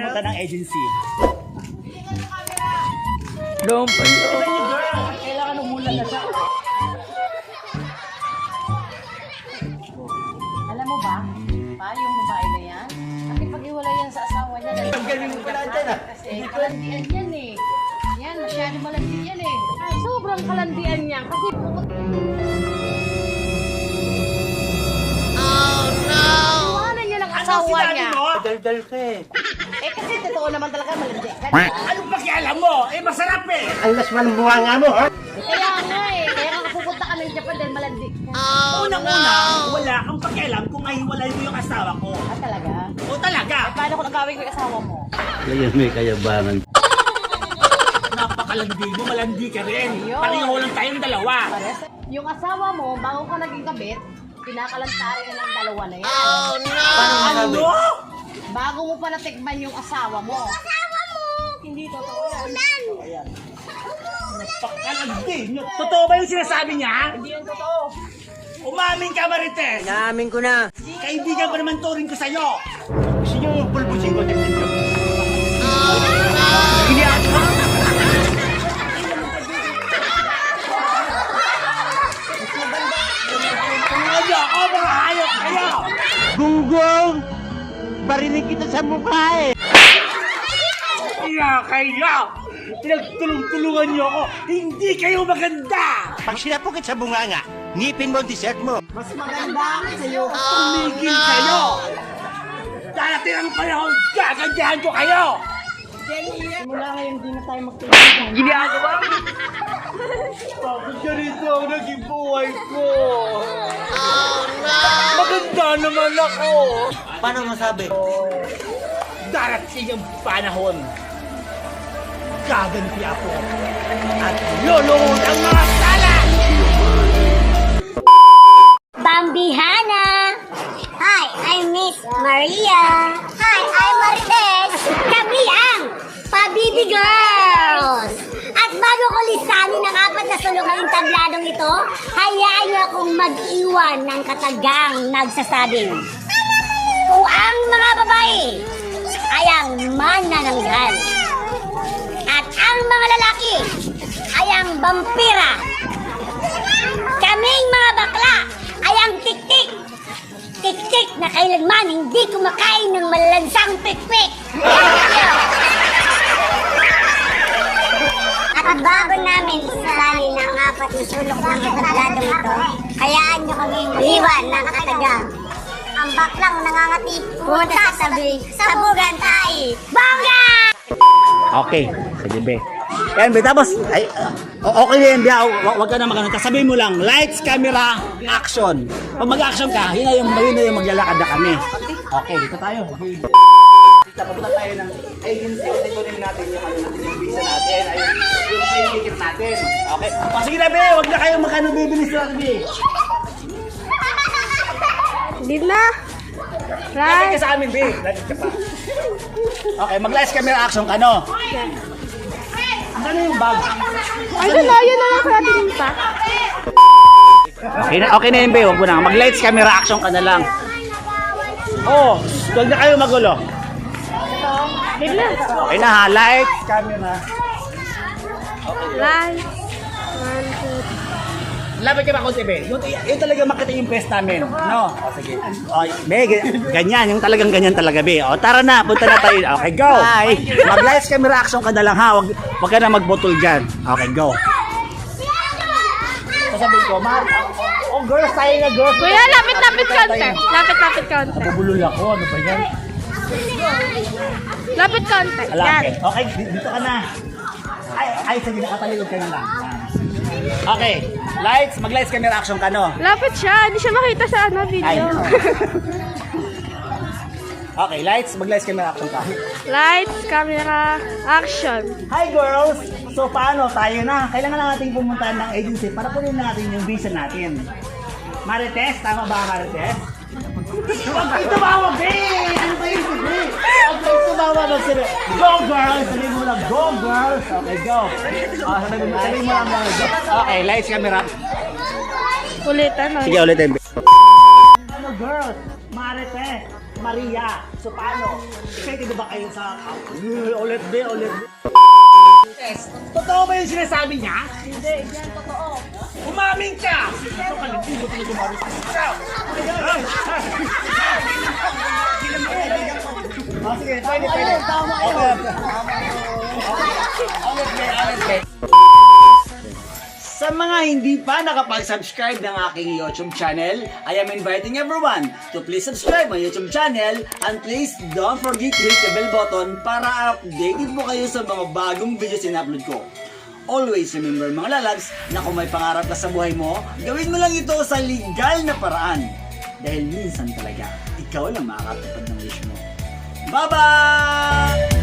pumunta ng agency. Doon pa yun. Kailangan umulan na siya. Alam mo ba, yung babae na yan, nakipag-iwalay yan sa asawa niya. Ang galing mo pala dyan, ah. Kasi kalandian yan eh. Yan, masyado malandi yan eh. Sobrang kalandian niya. Kasi iwanan niya ng asawa niya. mo? Dal-dal ka eh. Eh kasi totoo naman talaga malandi. Anong pakialam mo? Eh, masarap eh. Ang lasman ng buha nga mo, ha? Kaya nga eh. Kaya nga pupunta ka ng Japan dahil malandi. Unang-una, wala kang pakialam kung mahiwalay mo yung asawa ko. Ah, talaga? O talaga? Paano kung nagawin ko yung asawa mo? Kaya may kayabangan. Napakalandi mo, malandi ka rin. Ayun. Pareho lang tayong dalawa. Pares. Yung asawa mo, bago ka naging kabit, pinakalantarin na ng dalawa na yan. Paano masabi? Ano? Bago mo pa natikman yung asawa mo. Asawa mo! Hindi totoo yan. Napakalandi. Totoo ba yung sinasabi niya? Hindi yan totoo. Umamin ka, Marites. Naamin ko na. Kaibigan pa naman turing ko sa'yo. Gusto niyo yung pulbusin ko din dito. Hindi ako. Ano ako, mga hayop kayo? Gunggong! Barinig kita sa mukha eh. Kaya kayo! Pinagtulong-tulungan niyo ako! Hindi kayo maganda! Pag sinapukit sa bunganga, ngipin mo ang dessert mo. Mas maganda ako sa'yo. Tumigil kayo! Darating ang panahon, gagandahan ko kayo! Mula ngayon, di na tayo magtulungan. Ginagawa mo! Bakit ganito ang naging buhay ko? Maganda naman ako! Paano masabi? Darating ang panahon, gaganti ako at luluhod ang mga sala! Bambihana! Hi, I'm Miss Maria. Hi, I'm Marites. Kami ang Pabibi Girls! At bago ko listanin ang 4 na sulong tabladong ito, hayaan niyo akong mag-iwan ng katagang nagsasabing kung ang mga babae ay ang manananggal at ang mga lalaki ay ang vampira, kaming mga bakla ay ang tik-tik. Tik-tik na kailanman hindi kumakain ng malalansang pikpik. At bago namin isarali ng 4 na sulok ng katabladong ito, hayaan nyo kami iwan ng katagang ang baklang nangangati pumunta sa tabi sa Bugantay. Bongga! Okay, sige be. Yan be, tapos, ay, okay na yan be, wag ka na magano. Sabihin mo lang, lights, camera, action. Pag mag-action ka, yun na yung maglalakad na kami. Okay, dito tayo. Papunta tayo ng agency, kasi kunin natin yung visa natin, ay yung plane ticket natin. Okay, o sige na be, wag na kayong magkano bibilis na be. Di na. Lapit ka sa amin be, lapit ka pa. Okay, mag-lights, camera, action ka no? Ano yung bag? Ay, yun na lang kaya tingin pa. Okay na yun, be. Huwag mo na. Mag-lights, camera, action ka na lang. Oh, huwag na kayo magulo. Di na. Okay na ha. Lights, camera. Live. 1, 2, Lapit ka pa konti, be. Yung talaga makita yung press namin. No? O, sige. O, be, ganyan. Yung talagang ganyan talaga, be. O, tara na. Punta na tayo. Okay, go. Mag-lights, camera, action ka na lang, ha. Huwag ka na magbotol dyan. Okay, go. Sasabihin ko, mahal. Oh, girls, tayo na, girls. Kuya, lapit-lapit counter. Lapit-lapit counter. Nabubulol ako. Ano ba yan? Lapit counter. Yan. Alapit. Okay, dito ka na. Ay, sige, nakatalikod ka na lang. Okay, lights, mag-lights camera action ka, no? Lapit siya. Hindi siya makita sa video. Okay, lights, mag-lights camera action ka. Lights, camera, action. Hi girls! So paano? Tayo na. Kailangan na natin pumunta ng agency para kunin natin yung visa natin. Marites, tama ba Marites? Huwag kayo tumawa, babe! Ano ba yung babe? Huwag kayo tumawa, mag-sabi. Go girls! Sabihin mo lang, go girls! Okay, go. Sabihin mo lang, go. Okay, lights, camera. Ulitan. Sige, ulitin. Ano girls? Marites, Maria. So paano? Excited ba kayo sa ulit be? Yes. Totoo ba yung sinasabi niya? Hindi, yan totoo. Umamin ka! Ito ka lang, hindi mo talaga umamin ka. Sige, pwede. Tama kayo. Sa mga hindi pa nakapag-subscribe ng aking YouTube channel, I am inviting everyone to please subscribe my YouTube channel and please don't forget to hit the bell button para updated po kayo sa mga bagong videos in-upload ko. Always remember mga lalags na kung may pangarap ka sa buhay mo, gawin mo lang ito sa legal na paraan. Dahil minsan talaga, ikaw lang makakatupad ng wish mo. Bye-bye!